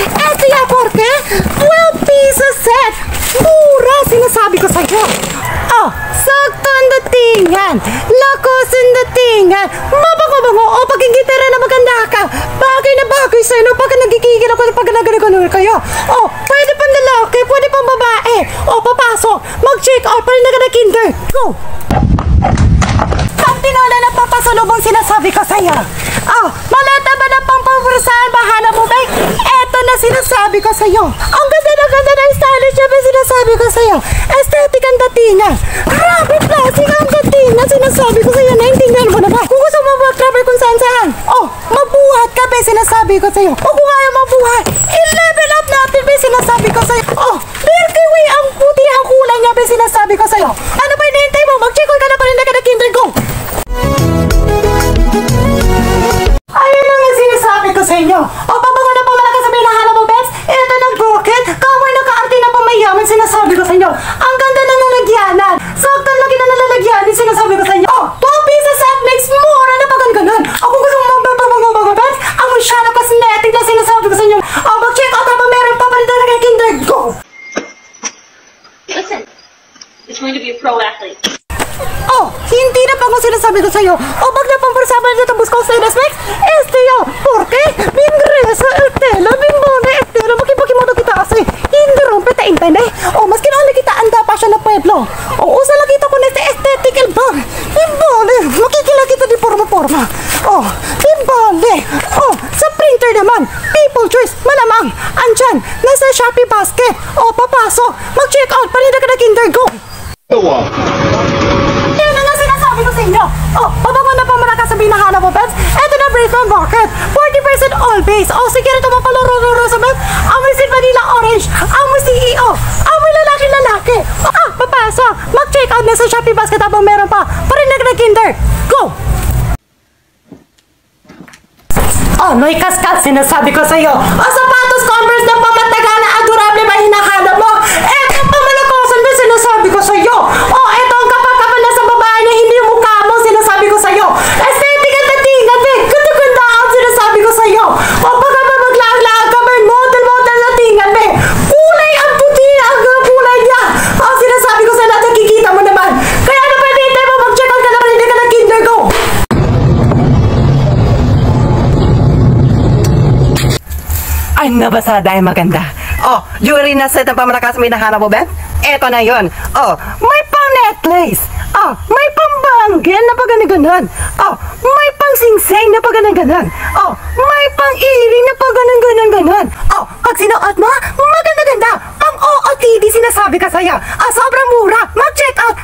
Eto yan, porque 12 pesos set. Mura, sinasabi ko sa'yo. Oh, saktong datingan. Lakosin datingan. Mabango-bango. O, pag ingitera na maganda ka. Bagay na bagay sa'yo. No? Pag nagkikigil ako pag nagaganon kayo. Oh, pwede pang lalaki, pwede pang babae. O, papasok. Mag-check out. Pwede na kinder. Go! Tinola na papasalubong sinasabi ko sa'yo. Oh, malata ba na pang pamursahan? Bahala mo ba? Eto na sinasabi ko sa'yo. Ang ganda ng stylish niya ba sinasabi ko sa'yo. Aesthetic ang datingan. Grabe plastic ang datingan. Sinasabi ko sa'yo. Naintindihan mo na ba? Kung gusto mo mag-travel kung saan. Oh, mabuhat ka ba sinasabi ko sa'yo. O kung ayaw mabuhat, i-level up natin ba sinasabi ko sa'yo. Oh, Milky Way ang puti ang kulay niya ba sinasabi ko sa'yo. Ano ba hinihintay mo? Mag-check ka na pa rin na kinder go. Ayun lang ang sinasabi ko sa inyo. O pabango na pamalakas sa binahala mo, Bets. Ito ng broket. Kamoy na kaarte na pamayaman sinasabi ko sa inyo. Ang ganda ng nalagyanan. Saktan lagi na nalalagyanan sinasabi ko sa inyo. Oh, 12 pieces set makes more na pag ganon. O kung gusto mo mababango, Bets, ang masyado cosmetic na sinasabi ko sa inyo. O mag-check out habang meron papalitan na kay kinder go. Listen, it's going to be a pro athlete. Oh, hindi na pa kung sinasabi ko sa'yo. O bag na pampasaban na tabos ko sa Specs. Este yo, porque mingresa el tela, bimbone el tela, makipakimoto kita kasi hindi rompe ta intende. O mas kinahanglan kita anda pa siya na pueblo. O usa lang kita ko neste aesthetic el bag. Bimbone, makikila kita di forma. O, bimbone. O, sa printer naman, people choice, malamang. Andyan, nasa Shopee basket. O, papasok, mag-check out, paninda ka na kinder go. Yan na nga sinasabi ko sa inyo. Oh, pabango na pamaraka sa binahala mo, Bets. Eto na Brayton Market. 40% all base. Oh, sige rin ito mapalaro sa Bets. Amoy si Vanilla Orange. Amoy CEO. Amoy lalaki. Ah, papasok. Mag-check out na sa Shopee basket habang meron pa. Parinig na kinder. Go! Oh, Noy Cascad, sinasabi ko sa iyo. Oh, sapatos Converse na pamatagal na adorable ba hinahanap mo? Eto pamalakosan ba sinasabi ko sa iyo? Oh, eto ang kapag-kapal na sa babae na hindi mukha mo sinasabi ko sa iyo. Aesthetic at datingan, be. Ganda ang sinasabi ko sa iyo. O baka ba maglaag-laag ka ba? Model datingan, be. Kulay ang puti ang kulay niya. Oh, sinasabi ko sa lahat, nakikita mo naman. Kaya na pwede mo mag-check out ka na hindi ka na kinder go. Ay, nabasa dahil maganda. Oh, jewelry na set ng pamalakas may nahanap mo, Ben? Eto na yon. Oh, may pang necklace. Oh, may pang bangle na pag-ganon. Oh, may pang singseng na pag-ganon. Oh, may pang earring na pag-ganon. Oh, pag sinuot mo, maganda-ganda. Ang OOTD sinasabi ka sa'yo. Ah, sobrang mura. Mag-check out.